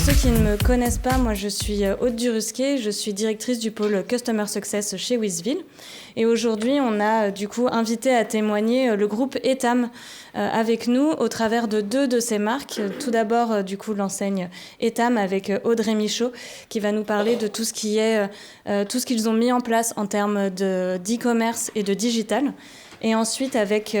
ceux qui ne me connaissent pas, moi je suis Aude Durusquet, je suis directrice du pôle Customer Success chez Wizville. Et aujourd'hui, on a du coup invité à témoigner le groupe Etam avec nous au travers de deux de ces marques. Tout d'abord, du coup, l'enseigne Etam avec Audrey Michaud qui va nous parler de tout ce qui est tout ce qu'ils ont mis en place en termes d'e-commerce et de digital. Et ensuite avec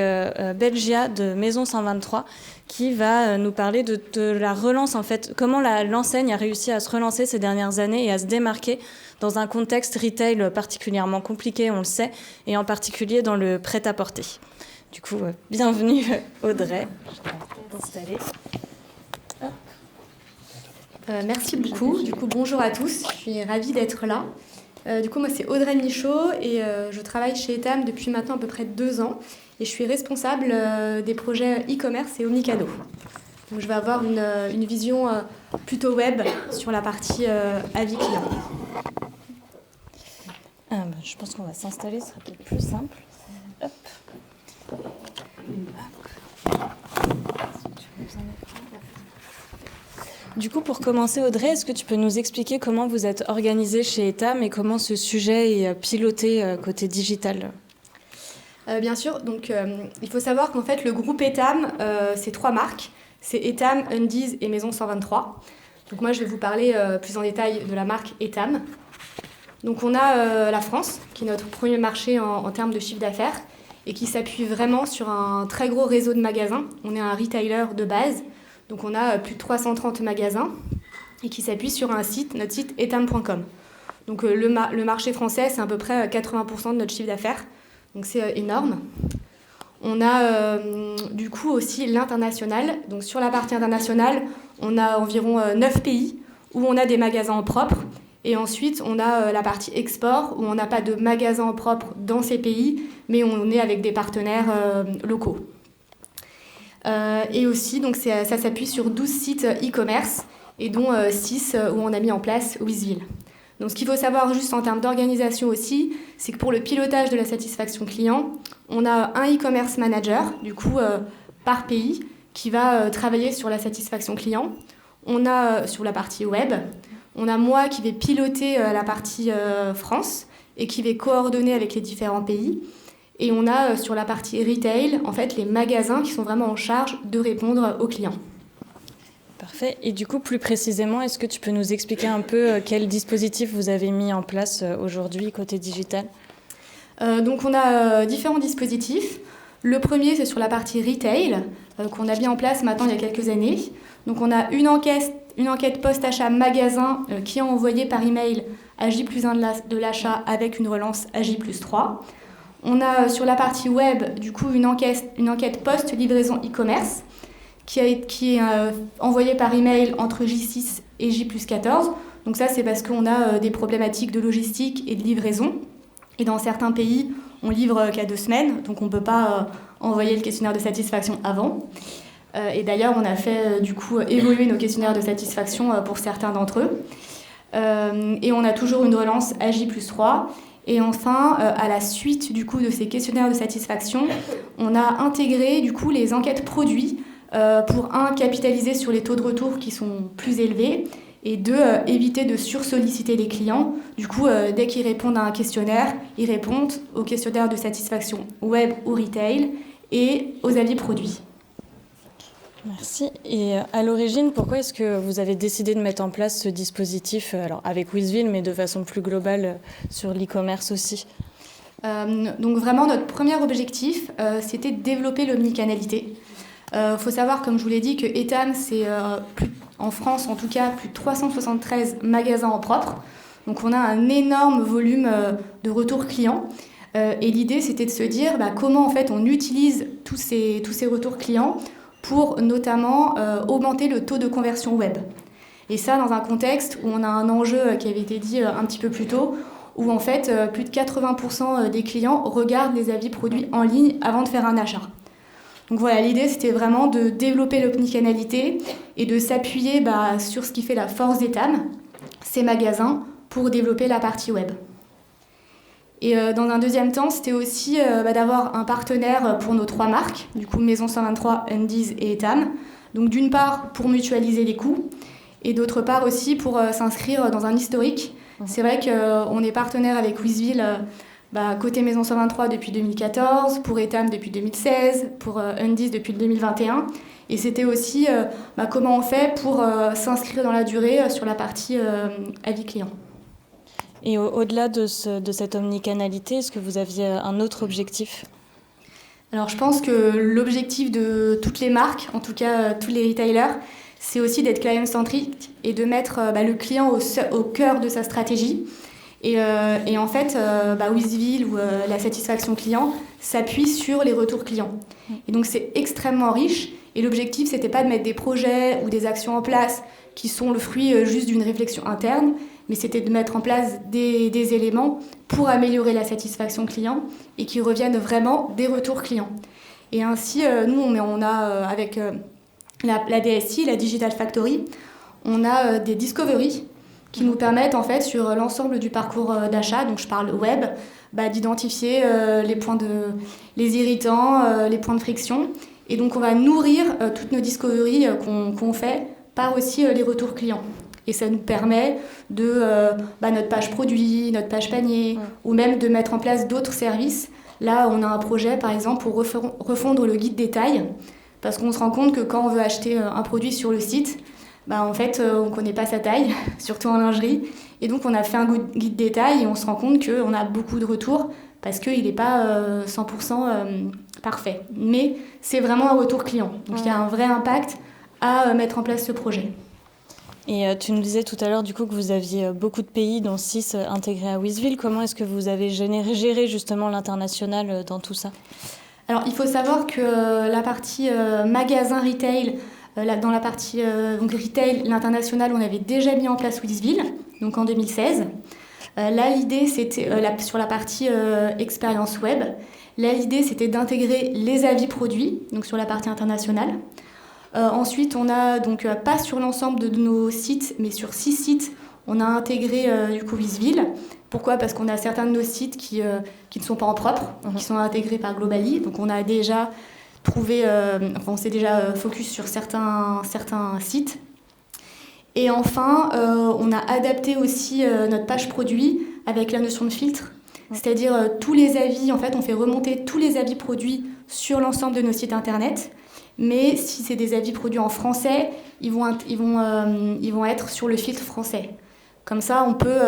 Belgia de Maison 123 qui va nous parler de la relance, en fait, comment l'enseigne a réussi à se relancer ces dernières années et à se démarquer dans un contexte retail particulièrement compliqué, on le sait, et en particulier dans le prêt-à-porter. Du coup, bienvenue Audrey. Je vais t'installer. Merci beaucoup. Du coup, bonjour à tous. Je suis ravie d'être là. Du coup, moi, c'est Audrey Michaud et je travaille chez Etam depuis maintenant à peu près 2 ans. Et je suis responsable des projets e-commerce et omnicanaux. Donc, je vais avoir une vision plutôt web sur la partie avis client. Je pense qu'on va s'installer, ce sera peut-être plus simple. Hop. Du coup, pour commencer, Audrey, est-ce que tu peux nous expliquer comment vous êtes organisée chez Etam et comment ce sujet est piloté côté digital ? Bien sûr, donc il faut savoir qu'en fait le groupe Etam, c'est 3 marques, c'est Etam, Undies et Maison 123. Donc moi je vais vous parler plus en détail de la marque Etam. Donc on a la France, qui est notre premier marché en termes de chiffre d'affaires et qui s'appuie vraiment sur un très gros réseau de magasins. On est un retailer de base, donc on a plus de 330 magasins et qui s'appuie sur un site, notre site etam.com. Donc le marché français, c'est à peu près 80% de notre chiffre d'affaires. Donc c'est énorme. On a du coup aussi l'international. Donc sur la partie internationale, on a environ 9 pays où on a des magasins en propre. Et ensuite, on a la partie export où on n'a pas de magasins en propre dans ces pays, mais on est avec des partenaires locaux. Et aussi, donc ça s'appuie sur 12 sites e-commerce et dont 6 où on a mis en place Wizville. Donc ce qu'il faut savoir juste en termes d'organisation aussi, c'est que pour le pilotage de la satisfaction client, on a un e-commerce manager, du coup par pays, qui va travailler sur la satisfaction client. On a sur la partie web, on a moi qui vais piloter la partie France et qui vais coordonner avec les différents pays. Et on a sur la partie retail, en fait, les magasins qui sont vraiment en charge de répondre aux clients. Parfait. Et du coup, plus précisément, est-ce que tu peux nous expliquer un peu quel dispositif vous avez mis en place aujourd'hui côté digital ? Donc on a différents dispositifs. Le premier, c'est sur la partie retail, qu'on a mis en place maintenant il y a quelques années. Donc on a une enquête post-achat magasin qui est envoyée par email à J+1 de l'achat avec une relance à J+3. On a sur la partie web, du coup, une enquête post-livraison e-commerce qui est envoyée par email entre J6 et J+14. Donc ça, c'est parce qu'on a des problématiques de logistique et de livraison. Et dans certains pays, on livre qu'à 2 semaines, donc on ne peut pas envoyer le questionnaire de satisfaction avant. Et d'ailleurs, on a fait du coup évoluer nos questionnaires de satisfaction pour certains d'entre eux. Et on a toujours une relance à J+3. Et enfin, à la suite du coup de ces questionnaires de satisfaction, on a intégré du coup les enquêtes produits pour capitaliser sur les taux de retour qui sont plus élevés et éviter de sursolliciter les clients. Du coup, dès qu'ils répondent à un questionnaire, ils répondent au questionnaire de satisfaction web ou retail et aux avis produits. Merci. Et à l'origine, pourquoi est-ce que vous avez décidé de mettre en place ce dispositif, alors avec Wizville, mais de façon plus globale sur l'e-commerce aussi ? Donc vraiment, notre premier objectif, c'était de développer l'omnicanalité. Faut savoir, comme je vous l'ai dit, que Etam, c'est en France, en tout cas, plus de 373 magasins en propre. Donc on a un énorme volume de retours clients. Et l'idée, c'était de se dire comment en fait on utilise tous ces retours clients pour notamment augmenter le taux de conversion web. Et ça dans un contexte où on a un enjeu qui avait été dit un petit peu plus tôt, où en fait plus de 80% des clients regardent les avis produits en ligne avant de faire un achat. Donc voilà, l'idée c'était vraiment de développer l'omnicanalité et de s'appuyer sur ce qui fait la force d'Etam, ces magasins, pour développer la partie web. Et dans un deuxième temps, c'était aussi d'avoir un partenaire pour nos 3 marques, du coup Maison 123, Undies et Etam. Donc d'une part pour mutualiser les coûts et d'autre part aussi pour s'inscrire dans un historique. C'est vrai qu'on est partenaire avec Wizville côté Maison 123 depuis 2014, pour Etam depuis 2016, pour Undis depuis 2021. Et c'était aussi comment on fait pour s'inscrire dans la durée sur la partie avis client. Et au-delà de cette omnicanalité, est-ce que vous aviez un autre objectif ? Alors je pense que l'objectif de toutes les marques, en tout cas tous les retailers, c'est aussi d'être client-centrique et de mettre le client au cœur de sa stratégie. Et en fait, Wizville ou la satisfaction client s'appuie sur les retours clients. Et donc c'est extrêmement riche. Et l'objectif, c'était pas de mettre des projets ou des actions en place qui sont le fruit juste d'une réflexion interne, mais c'était de mettre en place des éléments pour améliorer la satisfaction client et qui reviennent vraiment des retours clients. Et ainsi, nous, on a avec la DSI, la Digital Factory, on a des discoveries qui nous permettent en fait sur l'ensemble du parcours d'achat, donc je parle web, d'identifier les irritants, les points de friction. Et donc on va nourrir toutes nos discoveries qu'on fait par aussi les retours clients. Et ça nous permet de notre page produit, notre page panier, ou même de mettre en place d'autres services. Là, on a un projet, par exemple, pour refondre le guide détail, parce qu'on se rend compte que quand on veut acheter un produit sur le site, en fait, on ne connaît pas sa taille, surtout en lingerie. Et donc, on a fait un guide détail et on se rend compte qu'on a beaucoup de retours parce qu'il n'est pas 100% parfait. Mais c'est vraiment un retour client. Donc, il y a un vrai impact à mettre en place ce projet. Et tu nous disais tout à l'heure du coup que vous aviez beaucoup de pays, dont 6 intégrés à Wizville. Comment est-ce que vous avez géré justement l'international dans tout ça ? Alors, il faut savoir que la partie magasin retail, dans la partie retail, l'international, on avait déjà mis en place Wizville, donc en 2016. Là, l'idée, c'était sur la partie expérience web. Là, l'idée, c'était d'intégrer les avis produits, donc sur la partie internationale. Ensuite, on a donc pas sur l'ensemble de nos sites, mais sur 6 sites, on a intégré du coup Wizville. Pourquoi ? Parce qu'on a certains de nos sites qui ne sont pas en propre, qui sont intégrés par Globally. Donc, on a déjà on s'est déjà focus sur certains sites. Et enfin, on a adapté aussi notre page produit avec la notion de filtre. C'est-à-dire tous les avis, en fait, on fait remonter tous les avis produits sur l'ensemble de nos sites internet. Mais si c'est des avis produits en français, ils vont être sur le filtre français. Comme ça, on peut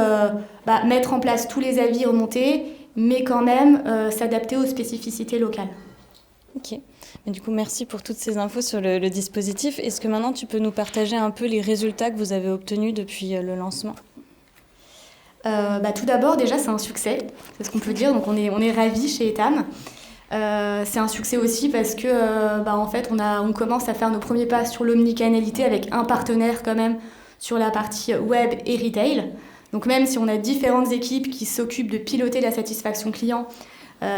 mettre en place tous les avis remontés, mais quand même s'adapter aux spécificités locales. Ok. Mais du coup, merci pour toutes ces infos sur le dispositif. Est-ce que maintenant, tu peux nous partager un peu les résultats que vous avez obtenus depuis le lancement ? Tout d'abord, déjà, c'est un succès, c'est ce qu'on peut dire. Donc, on est ravis chez Etam. C'est un succès aussi parce que en fait on commence à faire nos premiers pas sur l'omnicanalité avec un partenaire quand même sur la partie web et retail. Donc même si on a différentes équipes qui s'occupent de piloter la satisfaction client,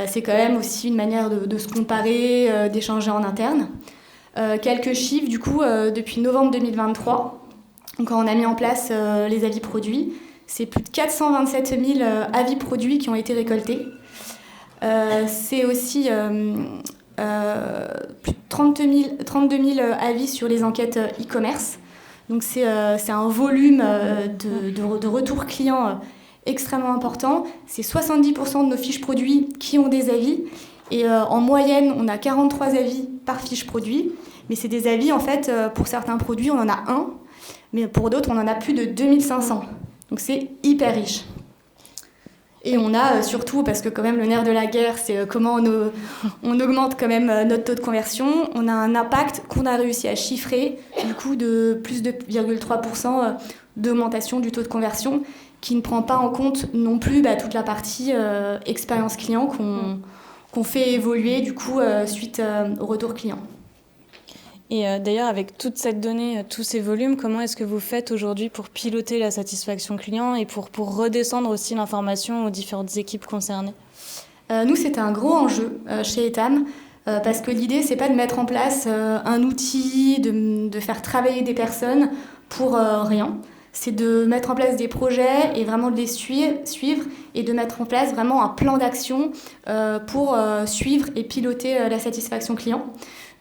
c'est quand même aussi une manière de se comparer, d'échanger en interne. Quelques chiffres du coup depuis novembre 2023, quand on a mis en place les avis produits, c'est plus de 427 000 avis produits qui ont été récoltés. C'est aussi plus de 32 000 avis sur les enquêtes e-commerce. Donc c'est un volume de retours clients extrêmement important. C'est 70% de nos fiches produits qui ont des avis. Et en moyenne, on a 43 avis par fiche produit. Mais c'est des avis, en fait, pour certains produits, on en a un. Mais pour d'autres, on en a plus de 2500. Donc c'est hyper riche. Et on a surtout, parce que quand même le nerf de la guerre, c'est comment on augmente quand même notre taux de conversion. On a un impact qu'on a réussi à chiffrer, du coup de plus de 0,3% d'augmentation du taux de conversion, qui ne prend pas en compte non plus toute la partie expérience client qu'on fait évoluer du coup suite au retour client. Et d'ailleurs, avec toute cette donnée, tous ces volumes, comment est-ce que vous faites aujourd'hui pour piloter la satisfaction client et pour redescendre aussi l'information aux différentes équipes concernées ? Nous, c'était un gros enjeu chez Etam, parce que l'idée, c'est pas de mettre en place un outil, de faire travailler des personnes pour rien. C'est de mettre en place des projets et vraiment de les suivre et de mettre en place vraiment un plan d'action pour suivre et piloter la satisfaction client.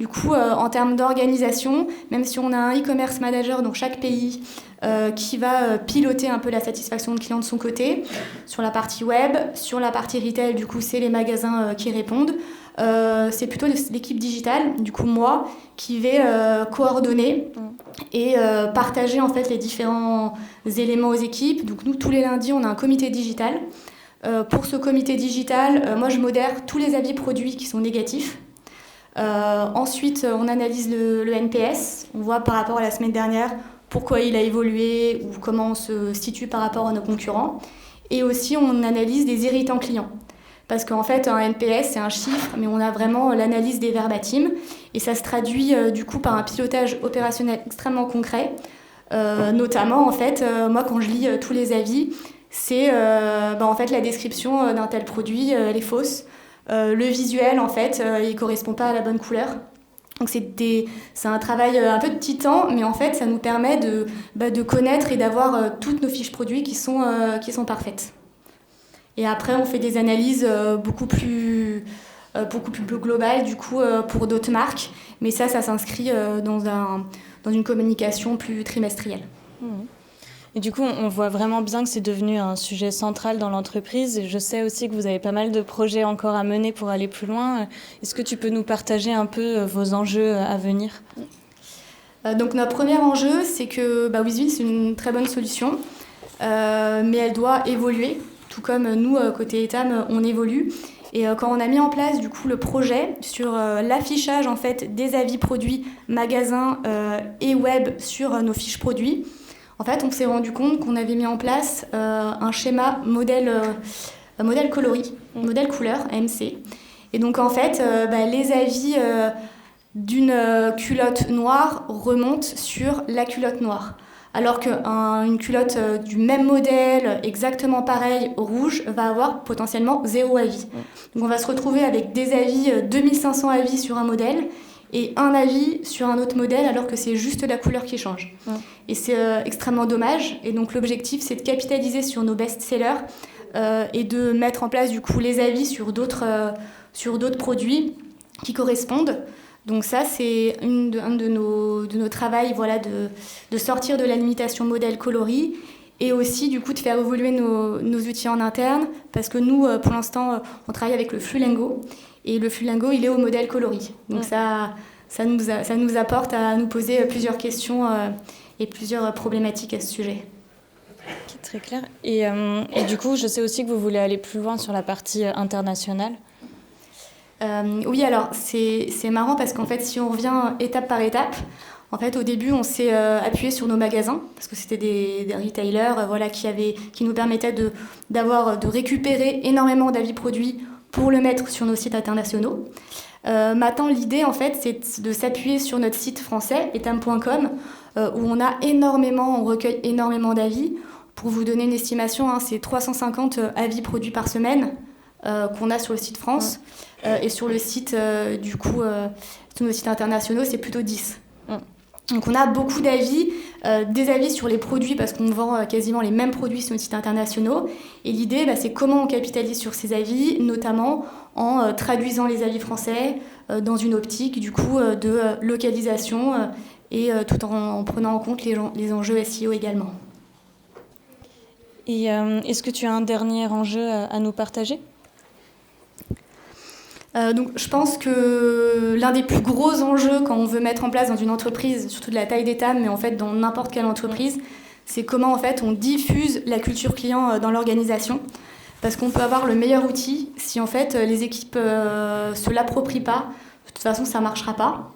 Du coup, en termes d'organisation, même si on a un e-commerce manager dans chaque pays qui va piloter un peu la satisfaction de client de son côté, sur la partie web, sur la partie retail, du coup, c'est les magasins qui répondent. C'est plutôt l'équipe digitale, du coup moi, qui vais coordonner et partager en fait les différents éléments aux équipes. Donc nous, tous les lundis, on a un comité digital. Pour ce comité digital, moi je modère tous les avis produits qui sont négatifs. Ensuite, on analyse le NPS. On voit par rapport à la semaine dernière pourquoi il a évolué ou comment on se situe par rapport à nos concurrents. Et aussi, on analyse des irritants clients. Parce qu'en fait, un NPS, c'est un chiffre, mais on a vraiment l'analyse des verbatims. Et ça se traduit du coup par un pilotage opérationnel extrêmement concret. Notamment, en fait, moi, quand je lis tous les avis, c'est en fait, la description d'un tel produit, elle est fausse. Le visuel, en fait, il ne correspond pas à la bonne couleur. Donc c'est un travail un peu de titan, mais en fait, ça nous permet de connaître et d'avoir toutes nos fiches produits qui sont parfaites. Et après, on fait des analyses beaucoup plus globales, du coup, pour d'autres marques. Mais ça s'inscrit dans une communication plus trimestrielle. Et du coup, on voit vraiment bien que c'est devenu un sujet central dans l'entreprise. Et je sais aussi que vous avez pas mal de projets encore à mener pour aller plus loin. Est-ce que tu peux nous partager un peu vos enjeux à venir ? Donc notre premier enjeu, c'est que WizVil, c'est une très bonne solution, mais elle doit évoluer. Tout comme nous, côté Etam, on évolue. Et quand on a mis en place du coup le projet sur l'affichage en fait des avis produits magasins et web sur nos fiches produits, en fait, on s'est rendu compte qu'on avait mis en place un schéma modèle coloris, modèle couleur, AMC. Et donc en fait, les avis d'une culotte noire remontent sur la culotte noire. Alors qu'une culotte du même modèle, exactement pareil, rouge, va avoir potentiellement 0 avis. Donc on va se retrouver avec des avis, 2500 avis sur un modèle et un avis sur un autre modèle, alors que c'est juste la couleur qui change. Et c'est extrêmement dommage. Et donc l'objectif, c'est de capitaliser sur nos best-sellers et de mettre en place du coup les avis sur d'autres produits qui correspondent. Donc ça, c'est un de nos travails, voilà, de sortir de la limitation modèle coloris et aussi du coup de faire évoluer nos outils en interne, parce que nous, pour l'instant, on travaille avec le Flulingo et le Flulingo, il est au modèle coloris. Donc ça nous apporte à nous poser plusieurs questions et plusieurs problématiques à ce sujet. Okay, très clair. Et du coup, je sais aussi que vous voulez aller plus loin sur la partie internationale. Oui, alors c'est marrant parce qu'en fait, si on revient étape par étape, en fait, au début, on s'est appuyé sur nos magasins parce que c'était des retailers qui nous permettaient de récupérer énormément d'avis produits pour le mettre sur nos sites internationaux. Maintenant, l'idée, en fait, c'est de s'appuyer sur notre site français, etam.com, où on recueille énormément d'avis. Pour vous donner une estimation, c'est 350 avis produits par semaine qu'on a sur le site France. Et sur le site, sur nos sites internationaux, c'est plutôt 10. Donc on a beaucoup d'avis, des avis sur les produits parce qu'on vend quasiment les mêmes produits sur nos sites internationaux. Et l'idée, c'est comment on capitalise sur ces avis, notamment en traduisant les avis français dans une optique du coup de localisation et tout en prenant en compte les enjeux SEO également. Et est-ce que tu as un dernier enjeu à nous partager ? Donc, je pense que l'un des plus gros enjeux quand on veut mettre en place dans une entreprise, surtout de la taille d'Etam, mais en fait dans n'importe quelle entreprise, c'est comment en fait on diffuse la culture client dans l'organisation. Parce qu'on peut avoir le meilleur outil, si en fait les équipes se l'approprient pas, de toute façon ça marchera pas.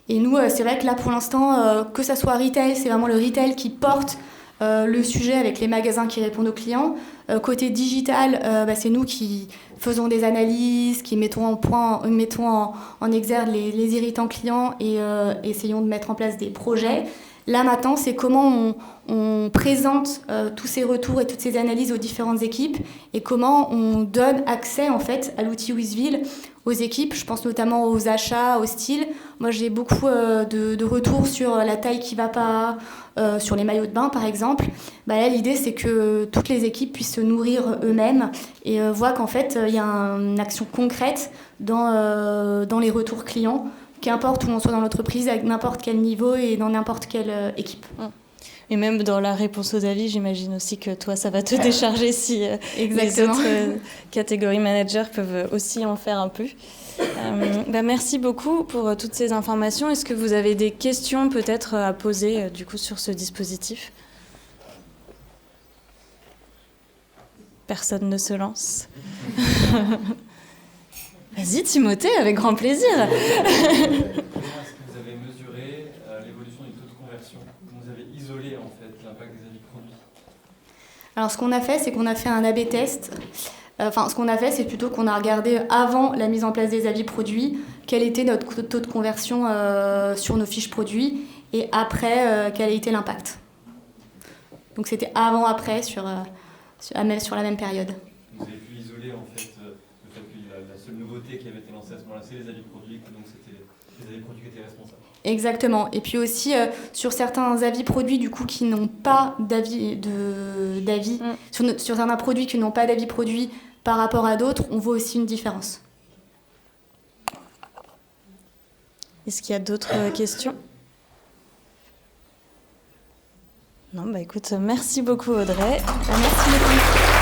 Et nous, c'est vrai que là pour l'instant, que ça soit retail, c'est vraiment le retail qui porte le sujet avec les magasins qui répondent aux clients. Côté digital, c'est nous qui faisons des analyses, qui mettons en exergue les irritants clients et essayons de mettre en place des projets. Là maintenant, c'est comment on présente tous ces retours et toutes ces analyses aux différentes équipes et comment on donne accès en fait à l'outil WizVil aux équipes. Je pense notamment aux achats, au style. Moi, j'ai beaucoup de retours sur la taille qui ne va pas, sur les maillots de bain par exemple. Là, l'idée, c'est que toutes les équipes puissent se nourrir eux-mêmes et voient qu'en fait, il y a une action concrète dans les retours clients qu'importe où on soit dans l'entreprise, à n'importe quel niveau et dans n'importe quelle équipe. Et même dans la réponse aux avis, j'imagine aussi que toi, ça va te décharger si les autres catégories managers peuvent aussi en faire un peu. Merci beaucoup pour toutes ces informations. Est-ce que vous avez des questions peut-être à poser du coup sur ce dispositif ? Personne ne se lance. Vas-y Timothée, avec grand plaisir. Est-ce que vous avez mesuré l'évolution du taux de conversion ? Vous avez isolé en fait l'impact des avis produits ? Alors ce qu'on a fait, c'est qu'on a fait un A/B test. Ce qu'on a fait, c'est plutôt qu'on a regardé avant la mise en place des avis produits, quel était notre taux de conversion sur nos fiches produits, et après, quel a été l'impact. Donc c'était avant-après sur la même période. Vous avez pu isoler en fait le fait que la seule nouveauté qui avait été lancée à ce moment-là, c'est les avis produits, donc c'était les avis produits qui étaient responsables. Exactement. Et puis aussi, sur certains avis produits du coup, qui n'ont pas d'avis, sur certains produits qui n'ont pas d'avis produit par rapport à d'autres, on voit aussi une différence. Est-ce qu'il y a d'autres questions ? Non, écoute, merci beaucoup Audrey. Merci beaucoup.